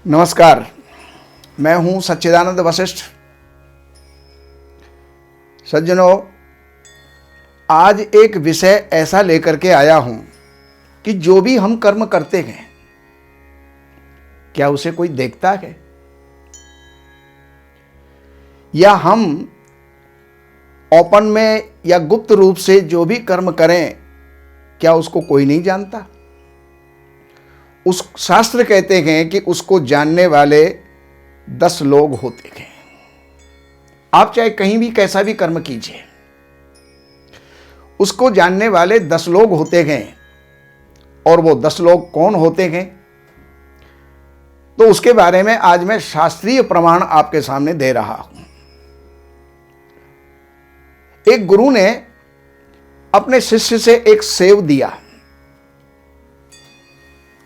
नमस्कार, मैं हूं सच्चिदानंद वशिष्ठ। सज्जनों, आज एक विषय ऐसा लेकर के आया हूं कि जो भी हम कर्म करते हैं, क्या उसे कोई देखता है? या हम ओपन में या गुप्त रूप से जो भी कर्म करें, क्या उसको कोई नहीं जानता? उस शास्त्र कहते हैं कि उसको जानने वाले 10 लोग होते हैं। आप चाहे कहीं भी कैसा भी कर्म कीजिए, उसको जानने वाले 10 लोग होते हैं। और वो 10 लोग कौन होते हैं, तो उसके बारे में आज मैं शास्त्रीय प्रमाण आपके सामने दे रहा हूं। एक गुरु ने अपने शिष्य से एक सेव दिया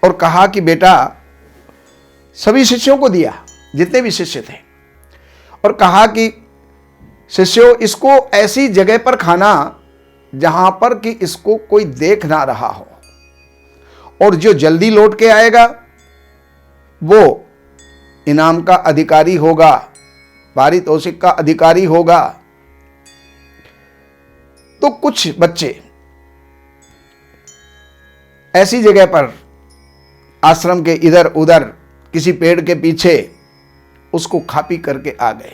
और कहा कि बेटा, सभी शिष्यों को दिया, जितने भी शिष्य थे, और कहा कि शिष्यों, इसको ऐसी जगह पर खाना जहां पर कि इसको कोई देख ना रहा हो, और जो जल्दी लौट के आएगा वो इनाम का अधिकारी होगा, पारितोषिक का अधिकारी होगा। तो कुछ बच्चे ऐसी जगह पर आश्रम के इधर उधर किसी पेड़ के पीछे उसको खा पी करके आ गए।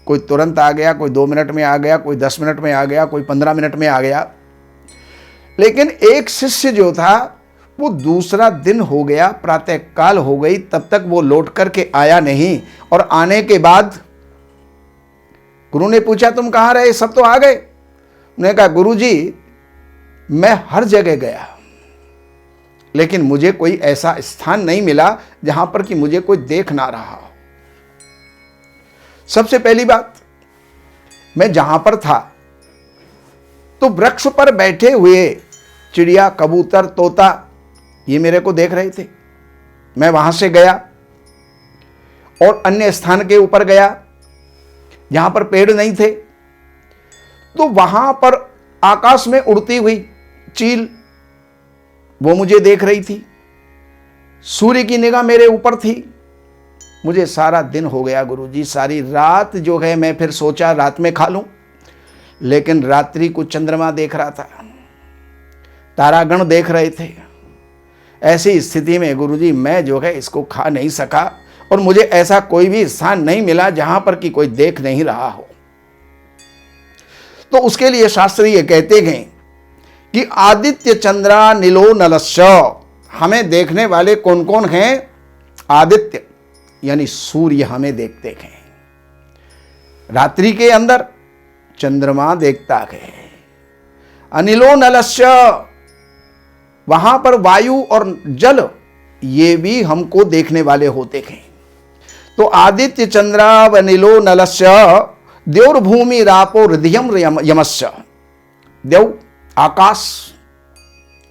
कोई तुरंत आ गया, कोई 2 मिनट में आ गया, कोई 10 मिनट में आ गया, कोई 15 मिनट में आ गया। लेकिन एक शिष्य जो था वो दूसरा दिन हो गया, प्रातः काल हो गई, तब तक वो लौट करके आया नहीं। और आने के बाद गुरु ने पूछा, तुम कहाँ रहे? सब तो आ गए। उन्होंने कहा, गुरु जी, मैं हर जगह गया, लेकिन मुझे कोई ऐसा स्थान नहीं मिला जहां पर कि मुझे कोई देख ना रहा हो। सबसे पहली बात, मैं जहां पर था तो वृक्ष पर बैठे हुए चिड़िया, कबूतर, तोता, ये मेरे को देख रहे थे। मैं वहां से गया और अन्य स्थान के ऊपर गया जहां पर पेड़ नहीं थे, तो वहां पर आकाश में उड़ती हुई चील, वो मुझे देख रही थी। सूर्य की निगाह मेरे ऊपर थी। मुझे सारा दिन हो गया गुरुजी, सारी रात जो है मैं फिर सोचा रात में खा लूं, लेकिन रात्रि को चंद्रमा देख रहा था, तारागण देख रहे थे। ऐसी स्थिति में गुरुजी मैं जो है इसको खा नहीं सका, और मुझे ऐसा कोई भी स्थान नहीं मिला जहां पर कि कोई देख नहीं रहा हो। तो उसके लिए शास्त्र ये कहते हैं कि आदित्य चंद्रा नीलो नलस्य, हमें देखने वाले कौन कौन हैं? आदित्य यानी सूर्य हमें देखते हैं, रात्रि के अंदर चंद्रमा देखता है। अनिलो नलस्य, वहां पर वायु और जल, ये भी हमको देखने वाले होते हैं। तो आदित्य चंद्रा व नीलो नलस्य द्यौर्भूमि रापो हृदयम यमस्य, देव आकाश,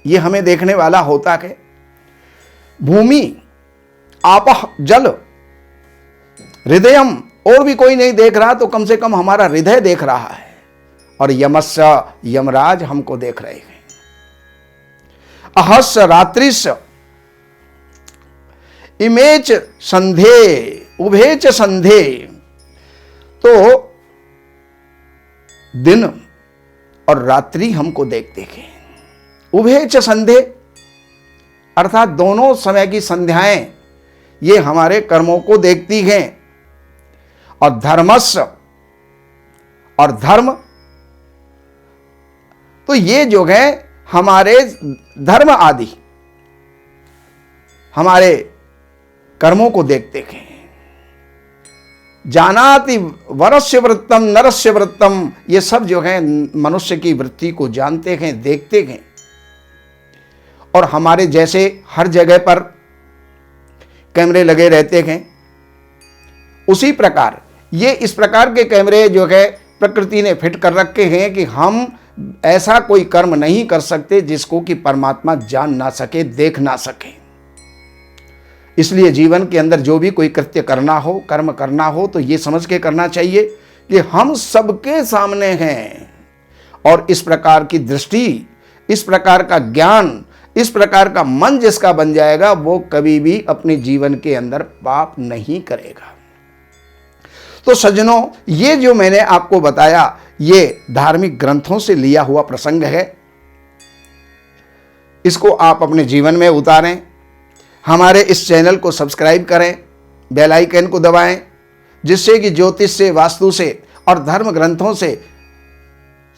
ये हमें देखने वाला होता है। भूमि, आपह जल, हृदयम, और भी कोई नहीं देख रहा तो कम से कम हमारा हृदय देख रहा है। और यमस्य, यमराज हमको देख रहे हैं। अहस्य रात्रिश इमेच संधे उभेच संधे, तो दिन और रात्रि हमको देखते हैं। उभेच संधे अर्थात दोनों समय की संध्याएं ये हमारे कर्मों को देखती हैं। और धर्मस्य, और धर्म, तो ये जो है हमारे धर्म आदि हमारे कर्मों को देखते हैं। जानाति वरस्य वृत्तम नरस्य वृत्तम, ये सब जो है मनुष्य की वृत्ति को जानते हैं, देखते हैं। और हमारे जैसे हर जगह पर कैमरे लगे रहते हैं, उसी प्रकार ये इस प्रकार के कैमरे जो है प्रकृति ने फिट कर रखे हैं कि हम ऐसा कोई कर्म नहीं कर सकते जिसको कि परमात्मा जान ना सके, देख ना सके। इसलिए जीवन के अंदर जो भी कोई कृत्य करना हो, कर्म करना हो, तो ये समझ के करना चाहिए कि हम सबके सामने हैं। और इस प्रकार की दृष्टि, इस प्रकार का ज्ञान, इस प्रकार का मन जिसका बन जाएगा वो कभी भी अपने जीवन के अंदर पाप नहीं करेगा। तो सज्जनों, ये जो मैंने आपको बताया ये धार्मिक ग्रंथों से लिया हुआ प्रसंग है। इसको आप अपने जीवन में उतारें। हमारे इस चैनल को सब्सक्राइब करें, बेल आइकन को दबाएं, जिससे कि ज्योतिष से, वास्तु से और धर्म ग्रंथों से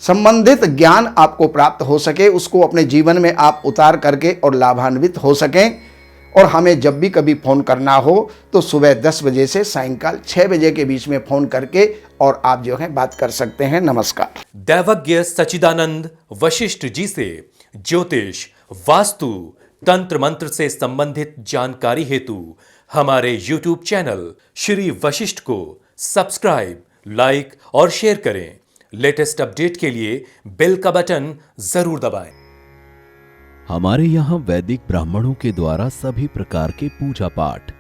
संबंधित ज्ञान आपको प्राप्त हो सके, उसको अपने जीवन में आप उतार करके और लाभान्वित हो सकें। और हमें जब भी कभी फ़ोन करना हो तो सुबह 10 बजे से सायंकाल 6 बजे के बीच में फ़ोन करके और आप जो है बात कर सकते हैं। नमस्कार। दैवज्ञ सच्चिदानंद वशिष्ठ जी से ज्योतिष, वास्तु, तंत्र मंत्र से संबंधित जानकारी हेतु हमारे YouTube चैनल श्री वशिष्ठ को सब्सक्राइब, लाइक और शेयर करें। लेटेस्ट अपडेट के लिए बेल का बटन जरूर दबाएं। हमारे यहाँ वैदिक ब्राह्मणों के द्वारा सभी प्रकार के पूजा पाठ,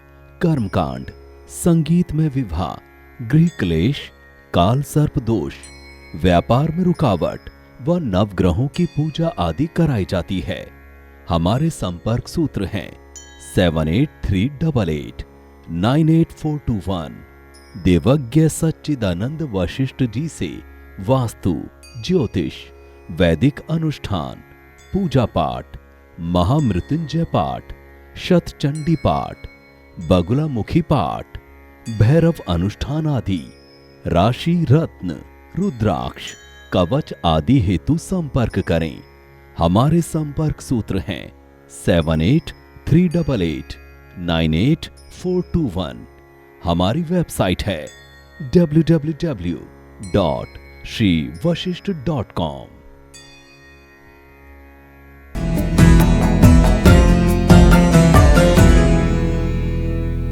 कर्मकांड, संगीत में विवाह, गृह क्लेश, काल सर्प दोष, व्यापार में रुकावट व नवग्रहों की पूजा आदि कराई जाती है। हमारे संपर्क सूत्र हैं 7838898421। देवज्ञ सच्चिदानंद वशिष्ठ जी से वास्तु, ज्योतिष, वैदिक अनुष्ठान, पूजा पाठ, महामृत्युंजय पाठ, शतचंडी पाठ, बगुलामुखी पाठ, भैरव अनुष्ठान आदि, राशि रत्न, रुद्राक्ष, कवच आदि हेतु संपर्क करें। हमारे संपर्क सूत्र हैं 7838898421। हमारी वेबसाइट है www.shrivashishth.com।